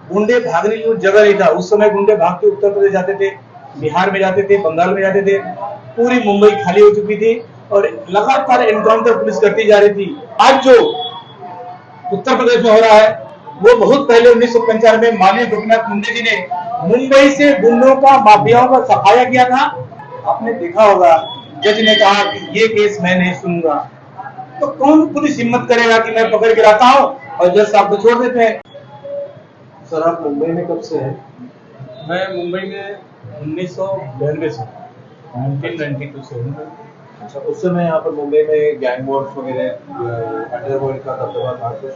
गुंडे भागने की जगह नहीं था। उस समय गुंडे भाग के उत्तर प्रदेश जाते थे, बिहार में जाते थे, बंगाल में जाते थे। पूरी मुंबई खाली हो चुकी थी और लगातार एनकाउंटर पुलिस करती जा रही थी। आज जो उत्तर प्रदेश में हो रहा है वो बहुत पहले 1995 में माननीय गोपीनाथ मुंडे जी ने मुंबई से गुंडों का, माफियाओं का सफाया किया था। आपने देखा होगा, जज ने कहा कि ये केस मैं नहीं सुनूंगा। तो कौन पुलिस हिम्मत करेगा कि मैं पकड़ के लाता हूं और जज साहब को छोड़ देते हैं। सर, आप मुंबई में कब से हैं? मैं मुंबई में 1992 से 1992 से हूँ। अच्छा, उस समय यहाँ पर मुंबई में गैंग वॉर्स वगैरह अंडरवर्ल्ड का दबदबा था कुछ?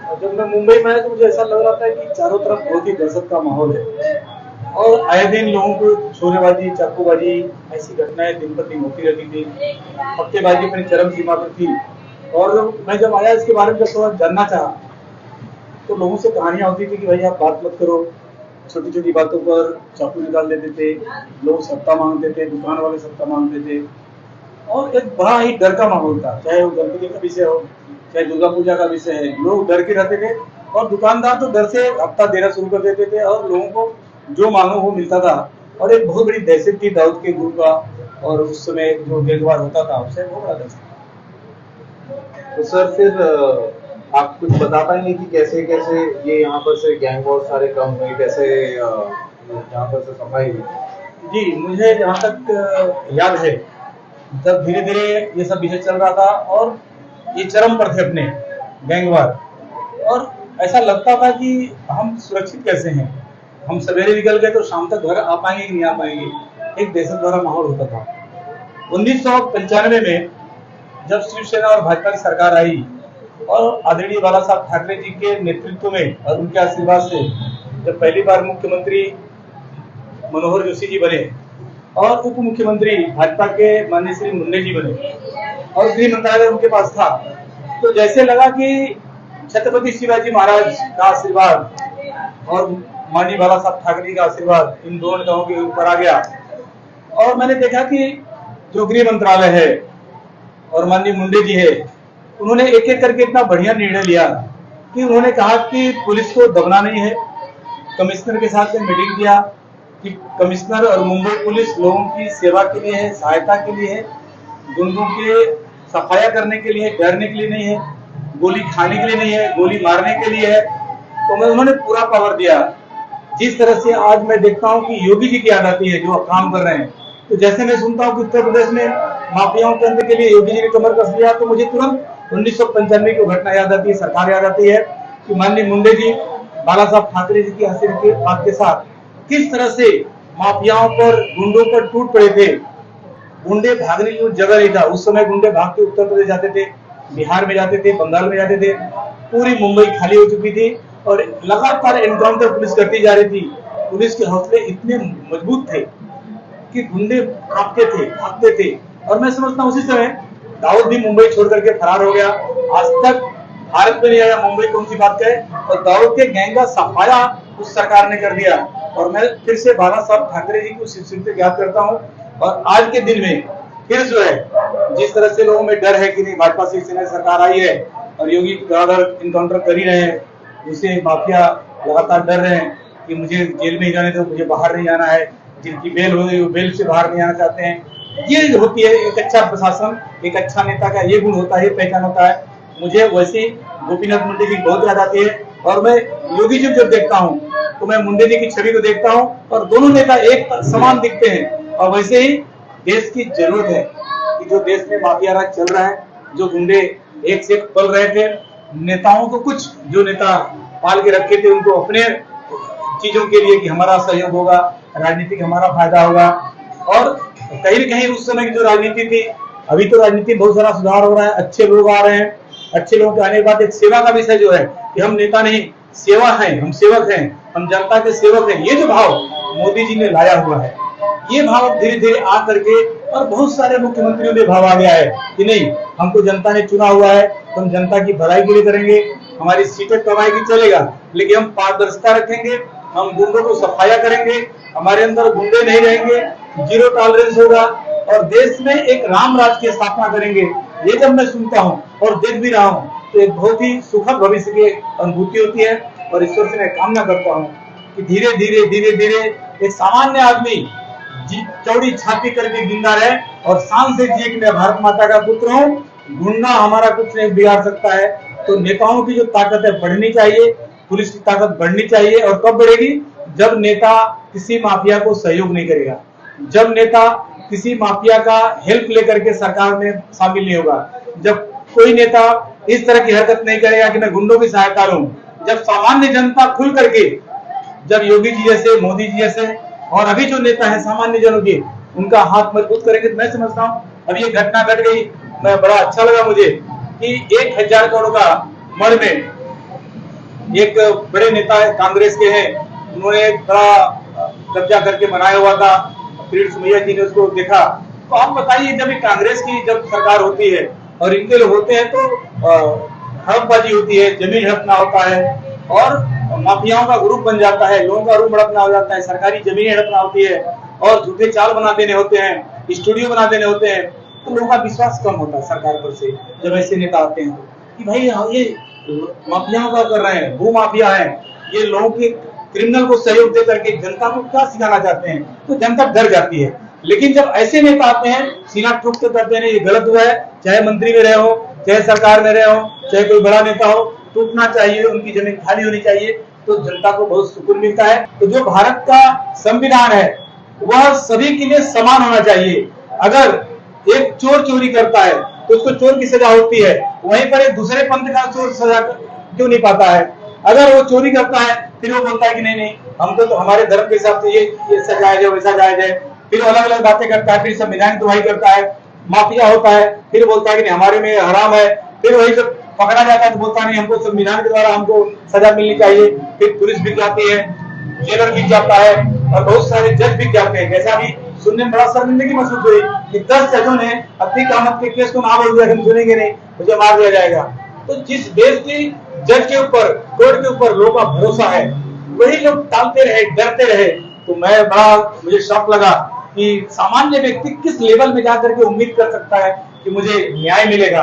और जब मैं मुंबई में आया तो मुझे ऐसा लग रहा था कि चारों तरफ बहुत ही दहशत का माहौल है और आए दिन लोगों को छोरेबाजी, चाकूबाजी, ऐसी घटनाएं दिन पर दिन होती रहती थी। पत्तेबाजी अपनी चरम सीमा पर थी। और मैं जब आया इसके बारे में जब थोड़ा जानना चाहा तो लोगों से कहानियां होती थी कि भाई आप बात मत करो, छोटी छोटी बातों पर चाकू निकाल देते थे, लोग सत्ता मांगते थे, दुकान वाले सत्ता मांगते थे और एक बड़ा ही डर का माहौल था। चाहे वो गणपति का विषय हो, चाहे दुर्गा पूजा का विषय है, लोग डर के रहते थे और दुकानदार तो डर से हफ्ता देना शुरू कर देते थे और लोगों को जो मांगो वो मिलता था। और एक बहुत बड़ी दहशत थी दाऊद के ग्रुप का और उस समय जो गैंगवार होता था उससे बहुत बड़ा दहशत। तो सर फिर आप कुछ बता पाएंगे कि कैसे कैसे ये यहाँ पर से गैंग वॉर सारे कम हुए, कैसे यहाँ पर से सफाई हुई? जी, मुझे जहाँ तक याद है जब धीरे धीरे ये सब विषय चल रहा था और ये चरम पर थे अपने गैंगवार और ऐसा लगता था कि हम सुरक्षित कैसे हैं, हम सवेरे निकल गए तो शाम तक घर आ पाएंगे कि नहीं आ पाएंगे। एक दहशत भरा माहौल होता था। 1995 में जब शिवसेना और भाजपा की सरकार आई और आदरणीय बाला साहब ठाकरे जी के नेतृत्व में और उनके आशीर्वाद से जब पहली बार मुख्यमंत्री मनोहर जोशी जी बने और उप मुख्यमंत्री भाजपा के माननीय श्री मुंडे जी बने और गृह मंत्रालय उनके पास था, तो जैसे लगा कि छत्रपति शिवाजी महाराज का आशीर्वाद और माननीय बाला साहब ठाकरे का आशीर्वाद इन दोनों नेताओं के ऊपर आ गया। और मैंने देखा कि जो गृह मंत्रालय है और माननीय मुंडे जी है, उन्होंने एक एक करके इतना बढ़िया निर्णय लिया कि उन्होंने कहा कि पुलिस को दबना नहीं है। कमिश्नर के साथ में मीटिंग किया कि कमिश्नर और मुंबई पुलिस लोगों की सेवा के लिए है, सहायता के लिए है, गुंडों के सफाया करने के लिए, डरने के लिए नहीं है, गोली खाने के लिए नहीं है, गोली मारने के लिए है। तो मैं उन्होंने पूरा पावर दिया। जिस तरह से आज मैं देखता हूँ कि योगी जी की याद आती है जो काम कर रहे हैं, तो जैसे मैं सुनता हूँ कि उत्तर प्रदेश में माफियाओं के अंत के लिए योगी जी ने कमर कस लिया, तो मुझे तुरंत 1995 की घटना याद आती है, सरकार याद आती है कि माननीय मुंडे जी बाला साहब ठाकरे जी की आशीर्वाद के साथ किस तरह से माफियाओं पर, गुंडों पर टूट पड़े थे। गुंडे भागने की जगह नहीं था। उस समय गुंडे भाग के उत्तर प्रदेश जाते थे, बिहार में जाते थे, बंगाल में जाते थे। पूरी मुंबई खाली हो चुकी थी और लगातार एनकाउंटर पुलिस करती जा रही थी। पुलिस के हौसले इतने मजबूत थे कि गुंडे भागते थे। और मैं समझता हूँ उसी समय दाऊद भी मुंबई छोड़ करके फरार हो गया। आज तक भारत में नहीं आया, मुंबई कौन सी बात है। और दाऊद के गैंग का सफाया उस सरकार ने कर दिया। और मैं फिर से बाला साहब ठाकरे जी को सिर से याद करता हूँ। और आज के दिन में फिर जो है जिस तरह से लोगों में डर है कि नहीं भाजपा शिवसेना सरकार आई है और योगी लगातार इनकाउंटर कर ही रहे हैं, जिससे माफिया लगातार डर रहे हैं कि मुझे जेल में ही जाने दो, मुझे बाहर नहीं आना है। जिनकी बेल हो गई वो बेल से बाहर नहीं आना चाहते हैं। ये होती है एक अच्छा प्रशासन, एक अच्छा नेता का ये गुण होता है, पहचान होता है। मुझे वैसे गोपीनाथ मुंडे जी बहुत याद आती है और मैं योगी जी जब देखता हूँ तो मैं मुंडे जी की छवि को देखता हूँ और दोनों नेता एक समान दिखते हैं। और वैसे ही देश की जरूरत है कि जो देश में माफिया राज चल रहा है, जो गुंडे एक से एक पल रहे थे, नेताओं को कुछ जो नेता पाल के रखे थे उनको अपने चीजों के लिए कि हमारा सहयोग होगा, राजनीतिक हमारा फायदा होगा। और कहीं न कहीं उस समय की जो राजनीति थी, अभी तो राजनीति बहुत सारा सुधार हो रहा है, अच्छे लोग आ रहे हैं। अच्छे लोगों के आने के बाद एक सेवा का विषय जो है कि हम नेता नहीं, सेवा है, हम सेवक हैं, हम जनता के सेवक हैं। ये जो भाव मोदी जी ने लाया हुआ है, ये भाव धीरे धीरे आ करके और बहुत सारे मुख्यमंत्रियों में भाव आ गया है कि नहीं, हमको जनता ने चुना हुआ है तो हम जनता की भलाई के लिए करेंगे, हमारी सीटें कमाएगी चलेगा, लेकिन हम पारदर्शिता रखेंगे, हम गुंडों को सफाया करेंगे, हमारे अंदर गुंडे नहीं रहेंगे, जीरो टॉलरेंस होगा और देश में एक राम राज की स्थापना करेंगे। ये जब मैं सुनता हूँ और देख भी रहा हूँ तो एक बहुत ही सुखद भविष्य की अनुभूति होती है। और ईश्वर से मैं कामना करता हूँ कि धीरे धीरे एक सामान्य आदमी चौड़ी छाती करके जिंदा रहे और शान से जिए कि मैं भारत माता का पुत्र हूँ, गुंडा हमारा कुछ नहीं बिगाड़ सकता है। तो नेताओं की जो ताकत है बढ़नी चाहिए, पुलिस की ताकत बढ़नी चाहिए। और कब बढ़ेगी? जब नेता किसी माफिया को सहयोग नहीं करेगा, जब नेता किसी माफिया का हेल्प लेकर के सरकार में शामिल नहीं होगा, जब कोई नेता इस तरह की हरकत नहीं करेगा कि मैं गुंडों की सहायता लूं, जब सामान्य जनता खुल करके, जब योगी जी जैसे, मोदी जी जैसे और अभी जो नेता है सामान्य जनों के, उनका हाथ मजबूत करेंगे, तो मैं समझता हूँ अभी ये घटना घट गई, मैं बड़ा अच्छा लगा मुझे कि 1000 करोड़ का मद में एक बड़े नेता है, कांग्रेस के हैं, उन्होंने एक बड़ा कब्जा करके बनाया हुआ था, फिर सुमैया जी ने उसको देखा। तो आप बताइए, जब कांग्रेस की जब सरकार होती है और इनके लोग होते हैं तो हड़पबाजी होती है, जमीन हड़पना होता है और माफियाओं का ग्रुप बन जाता है, लोगों का रूम हड़पना हो जाता है, सरकारी जमीनें हड़पना होती है और झूठे चाल बना देने होते हैं, स्टूडियो बना देने होते हैं। तो लोगों का विश्वास कम होता है सरकार पर से जब ऐसे नेता आते हैं कि भाई ये माफियाओं का कर रहे हैं, भू माफिया है, ये लोगों के क्रिमिनल को सहयोग दे करके जनता को क्या सिखाना चाहते हैं, तो जनता डर जाती है। लेकिन जब ऐसे नेता आते हैं, सीना ठोक के करते हैं ये गलत हुआ है, चाहे मंत्री में रहे हो, चाहे सरकार में रहे हो, चाहे कोई बड़ा नेता हो, टूटना चाहिए, उनकी जमीन खाली होनी चाहिए, तो जनता को बहुत सुकून मिलता है। तो जो भारत का संविधान है वह सभी के लिए समान होना चाहिए। अगर एक चोर चोरी करता है तो उसको चोर की सजा होती है, वहीं पर एक दूसरे पंथ का चोर सजा क्यों नहीं पाता है? अगर वो चोरी करता है फिर वो बोलता है कि नहीं नहीं, हमको तो हमारे धर्म के हिसाब से ये जायज है, वैसा जायज है, फिर अलग अलग बातें करता है, फिर संविधान की दुहाई करता है। माफिया होता है, फिर बोलता है कि नहीं हमारे में हराम है, फिर वही जब पकड़ा जाता है तो बोलता नहीं हमको संविधान के द्वारा हमको सजा मिलनी चाहिए। फिर पुलिस बिक जाती है, जेलर बिक जाता है और बहुत सारे जज बिक जाते हैं। जैसा अभी सुनने में बड़ा शर्मिंदगी महसूस हुई कि 10 जजों ने अतीक अहमद के केस को ना बोल दिया, हम सुनेंगे नहीं, मुझे मार दिया जाएगा। तो जिस देश की जज के ऊपर, कोर्ट के ऊपर लोगों का भरोसा है, वही लोग टालते रहे, डरते रहे। तो मुझे शौक लगा कि सामान्य व्यक्ति किस लेवल में जाकर के उम्मीद कर सकता है कि मुझे न्याय मिलेगा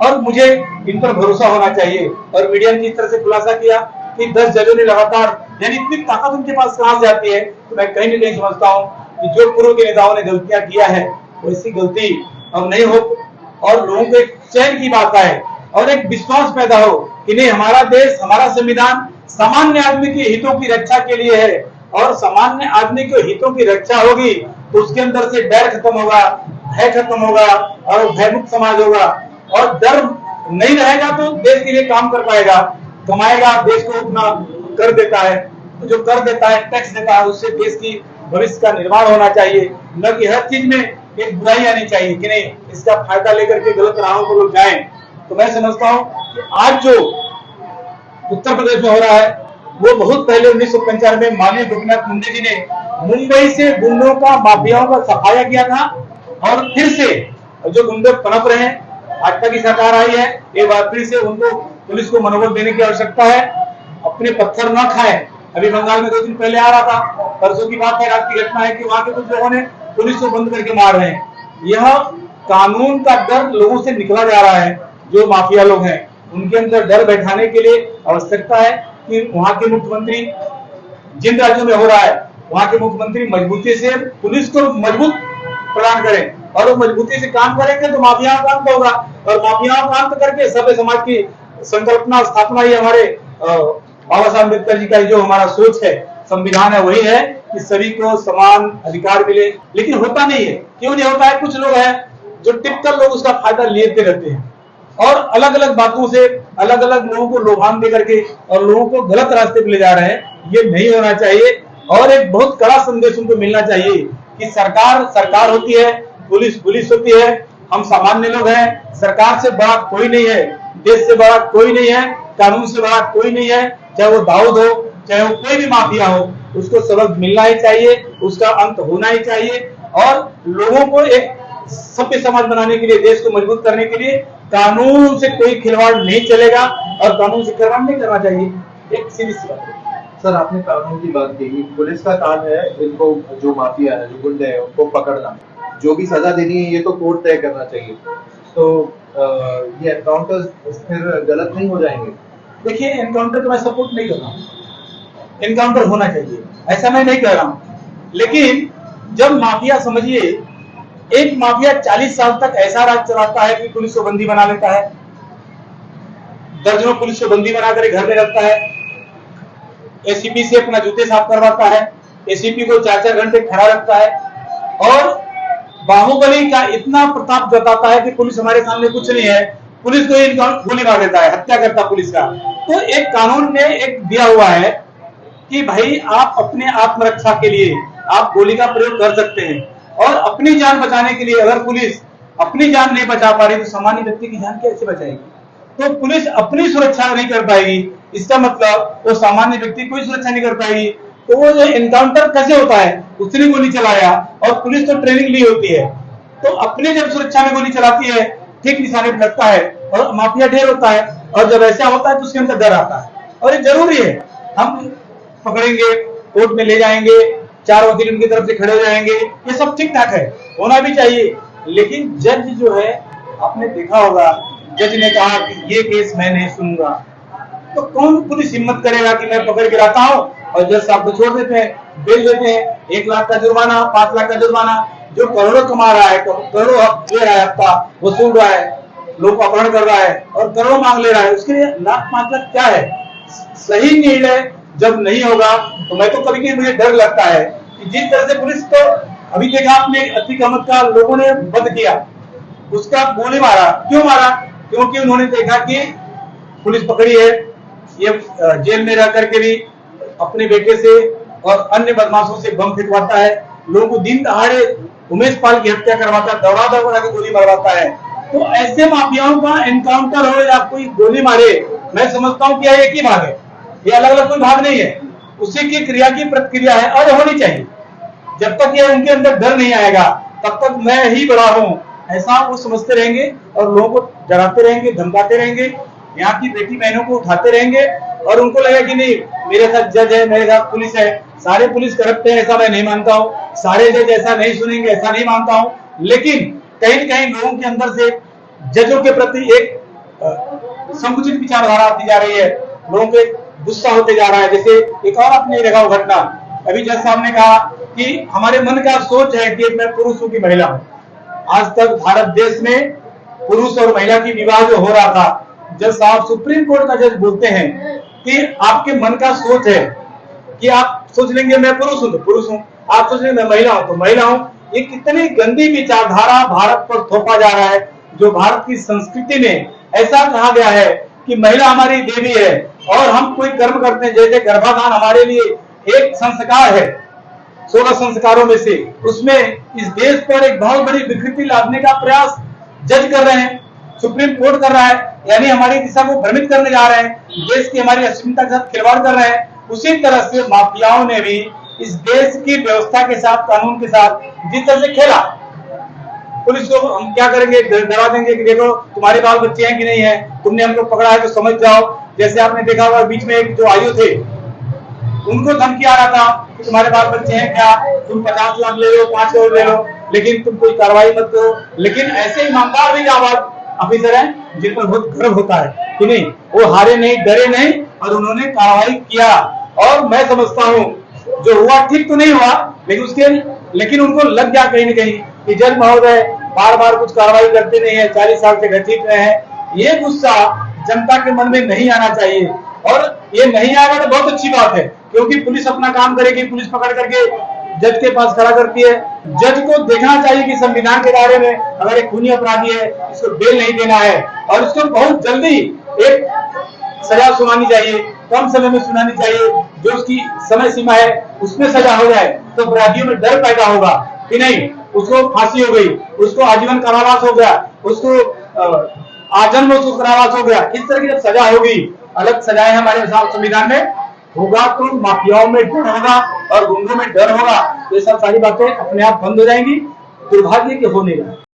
और मुझे इन पर भरोसा होना चाहिए। और मीडिया ने इस तरह से खुलासा किया कि 10 जजों ने लगातार, यानी इतनी ताकत उनके पास कहां से आती है। तो मैं कहीं न कहीं समझता हूं कि जो पूर्व के नेताओं ने गलतियां किया है वैसी गलती अब नहीं हो और लोगों को एक चैन की बात आए और एक विश्वास पैदा हो कि नहीं, हमारा देश, हमारा संविधान सामान्य आदमी के हितों की रक्षा के लिए है और सामान्य आदमी के हितों की रक्षा होगी तो उसके अंदर से डर खत्म होगा, भय खत्म होगा और भयमुक्त समाज होगा। और डर नहीं रहेगा तो देश के लिए काम कर पाएगा, कमाएगा, देश को अपना कर देता है, तो जो कर देता है, टैक्स देता है, उससे देश की भविष्य का निर्माण होना चाहिए, न कि हर चीज में एक बुराई आनी चाहिए कि नहीं इसका फायदा लेकर के गलत राहों को लोग जाएं। तो मैं समझता हूं कि आज जो उत्तर प्रदेश में हो रहा है वो बहुत पहले 1995 में माननीय गोपीनाथ मुंडे जी ने मुंबई से गुंडों का, माफियाओं का सफाया किया था और फिर से जो गुंडे पनप रहे हैं, भाजपा की सरकार आई है, एक बार फिर से उनको पुलिस को मनोबल देने की आवश्यकता है, अपने पत्थर न खाएं। अभी बंगाल में 2 दिन पहले आ रहा था, परसों की बात है, रात की घटना है कि वहां के कुछ लोगों ने पुलिस को बंद करके मार रहे हैं। यह कानून का डर लोगों से निकला जा रहा है। जो माफिया लोग हैं उनके अंदर डर बैठाने के लिए आवश्यकता है कि वहां के मुख्यमंत्री, जिन राज्यों में हो रहा है वहां के मुख्यमंत्री मजबूती से पुलिस को मजबूत प्रदान करें और वो मजबूती से काम करेंगे तो माफियाओं का अंत होगा और माफियाओं का अंत करके सभ्य समाज की संकल्पना, स्थापना ही हमारे बाबा साहब अम्बेडकर जी का जो हमारा सोच है, संविधान है, वही है कि सभी को समान अधिकार मिले। लेकिन होता नहीं है। क्यों नहीं होता है? कुछ लोग हैं जो टिपिकल लोग उसका फायदा लेते रहते हैं और अलग अलग बातों से अलग अलग लोगों को लोभान दे करके और लोगों को गलत रास्ते पे ले जा रहे हैं। ये नहीं होना चाहिए और एक बहुत कड़ा संदेश उनको मिलना चाहिए कि सरकार सरकार होती है, पुलिस पुलिस होती है, हम सामान्य लोग हैं, सरकार से बड़ा कोई नहीं है, देश से बड़ा कोई नहीं है, कानून से बड़ा कोई नहीं है, चाहे वो दाऊद हो, चाहे वो कोई भी माफिया हो, उसको सबक मिलना ही चाहिए, उसका अंत होना ही चाहिए और लोगों को एक सभ्य समाज बनाने के लिए, देश को मजबूत करने के लिए कानून से कोई खिलवाड़ नहीं चलेगा और कानून से खिलवाड़ नहीं करना चाहिए। एक सीधी सी बात है। सर, आपने कानून की बात की, पुलिस का काम है इनको, जो माफिया है, जो गुंडे हैं, उनको पकड़ना, जो भी सजा देनी है ये तो कोर्ट तय करना चाहिए। तो ये एनकाउंटर्स फिर गलत नहीं हो जाएंगे? देखिए एनकाउंटर को मैं सपोर्ट नहीं कर रहा हूँ, एनकाउंटर होना चाहिए, ऐसा मैं नहीं कह रहा हूँ, लेकिन जब माफिया, समझिए एक माफिया 40 साल तक ऐसा राज चलाता है कि पुलिस को बंदी बना लेता है, दर्जनों पुलिस को बंदी बनाकर घर में रखता है, एसीपी से अपना जूते साफ करवाता है, एसीपी को 4-4 घंटे खड़ा रखता है, और बाहुबली का इतना प्रताप जताता है कि पुलिस हमारे सामने कुछ नहीं है, पुलिस को ही गोली मार देता है, हत्या करता पुलिस का। तो एक कानून ने एक दिया हुआ है कि भाई आप अपने आत्मरक्षा के लिए आप गोली का प्रयोग कर सकते हैं, और अपनी जान बचाने के लिए अगर पुलिस अपनी जान नहीं बचा पा रही तो सामान्य व्यक्ति की जान कैसे बचाएगी? तो पुलिस अपनी सुरक्षा नहीं कर पाएगी, इसका मतलब वो सामान्य व्यक्ति कोई सुरक्षा नहीं कर पाएगी। तो वो जो एनकाउंटर कैसे होता है, उसने गोली चलाया और पुलिस तो ट्रेनिंग ली होती है, तो अपनी जब सुरक्षा में गोली चलाती है ठीक निशाने पर लगता है, और माफिया ढेर होता है, और जब ऐसा होता है तो उसके अंदर डर आता है। और ये जरूरी है, हम पकड़ेंगे, कोर्ट में ले जाएंगे, 4 वकील उनकी तरफ से खड़े हो जाएंगे, ये सब ठीक ठाक है, होना भी चाहिए। लेकिन जज जो है, आपने देखा होगा, जज ने कहा कि ये केस मैं नहीं सुनूंगा, तो कौन पुलिस हिम्मत करेगा कि मैं पकड़ के लाता हूं, और जज साहब को छोड़ देते हैं, बेल देते हैं, 1 लाख का जुर्माना, 5 लाख का जुर्माना। जो करोड़ों कमा रहा है, करोड़ों ले रहा है, हफ्ता वसूल रहा है, लोग अपहरण कर रहा है और करोड़ों मांग ले रहा है, उसके लिए 1-5 लाख क्या है? सही निर्णय जब नहीं होगा तो मैं तो कभी मुझे डर लगता है कि जिस तरह से पुलिस को, अभी देखा आपने अतीक अहमद का लोगों ने वध किया, उसका गोली मारा, क्यों मारा? क्योंकि उन्होंने देखा कि पुलिस पकड़ी है, ये जेल में रह करके भी अपने बेटे से और अन्य बदमाशों से बम फिटवाता है, लोगों को दिन दहाड़े उमेश पाल की हत्या करवाता है, दौड़ा के गोली मरवाता है। तो ऐसे माफियाओं का एनकाउंटर हो या कोई गोली मारे, मैं समझता हूं कि यह एक ही भाग है, ये अलग अलग कोई भाग नहीं है, उसी की क्रिया की प्रतिक्रिया है और होनी चाहिए। जब तक ये उनके अंदर डर नहीं आएगा तब तक मैं ही बड़ा हूं ऐसा वो समझते रहेंगे, और लोगों को डराते रहेंगे, धमकाते रहेंगे, यहाँ की बेटी बहनों को उठाते रहेंगे, और उनको लगेगा कि नहीं मेरे साथ जज है, मेरे साथ पुलिस है, सारे पुलिस करप्ट है, ऐसा मैं नहीं मानता हूँ, सारे जज ऐसा नहीं सुनेंगे, ऐसा नहीं मानता हूँ। लेकिन कहीं न कहीं लोगों के अंदर से जजों के प्रति एक संकुचित विचारधारा आती जा रही है, लोगों के गुस्सा होते जा रहा है। जैसे एक और आपने देखा घटना, अभी जज साहब ने कहा कि हमारे मन का सोच है कि मैं पुरुष हूं कि महिला हूं। आज तक भारत देश में पुरुष और महिला की विवाह जो हो रहा था, जज साहब सुप्रीम कोर्ट का जज बोलते हैं कि आपके मन का सोच है कि आप सोच लेंगे मैं पुरुष हूं तो पुरुष हूं, आप सोच लेंगे मैं महिला हूं तो महिला हूं। ये कितनी गंदी विचारधारा भारत पर थोपा जा रहा है, जो भारत की संस्कृति में ऐसा कहा गया है कि महिला हमारी देवी है और हम कोई कर्म करते हैं, जैसे गर्भाधान हमारे लिए एक संस्कार है 16 संस्कारों में से, उसमें इस देश पर एक बहुत बड़ी विकृति लादने का प्रयास जज कर रहे हैं, सुप्रीम कोर्ट कर रहा है, यानी हमारी दिशा को भ्रमित करने जा रहे हैं, देश की हमारी अस्मिता के साथ खिलवाड़ कर रहे हैं। उसी तरह से माफियाओं ने भी इस देश की व्यवस्था के साथ, कानून के साथ जिस तरह से खेला, पुलिस को हम क्या करेंगे, डरा देंगे कि देखो तुम्हारे बाल बच्चे हैं कि नहीं है, तुमने हमको पकड़ा है तो समझ जाओ। जैसे आपने देखा होगा बीच में एक जो आयु थे, उनको धमकी आ रहा था कि तुम्हारे बाल बच्चे हैं क्या, तुम 50 लाख ले लो, 5 करोड़ ले लो, लेकिन तुम कोई कार्रवाई मत करो। लेकिन ऐसे ईमानदार भी जाबाज ऑफिसर हैं जिन पर बहुत गर्व होता है कि नहीं, वो हारे नहीं, डरे नहीं, और उन्होंने कार्रवाई किया। और मैं समझता हूँ जो हुआ ठीक तो नहीं हुआ, लेकिन उनको लग गया कहीं न कहीं कि जज महोदय बार बार कुछ कार्रवाई करते नहीं है, 40 साल से घसीट रहे हैं। ये गुस्सा जनता के मन में नहीं आना चाहिए, और ये नहीं आएगा तो बहुत अच्छी बात है, क्योंकि पुलिस अपना काम करेगी, पुलिस पकड़ करके जज के पास खड़ा करती है। जज को देखना चाहिए कि संविधान के दायरे में अगर एक खूनी अपराधी है, इसको बेल नहीं देना है, और इसको बहुत जल्दी एक सजा सुनानी चाहिए, कम समय में सुनानी चाहिए, जो उसकी समय सीमा है उसमें सजा हो जाए तो अपराधियों में डर पैदा होगा कि नहीं उसको फांसी हो गई, उसको आजीवन कारावास हो गया, उसको आजन्म उसको कारावास हो गया। इस तरह की जब सजा होगी, अलग सजाएं हमारे संविधान में होगा, तो माफियाओं में डर होगा और गुंडों में डर होगा, तो ये सब सारी बातें अपने आप बंद हो जाएंगी। दुर्भाग्य के होने लगा।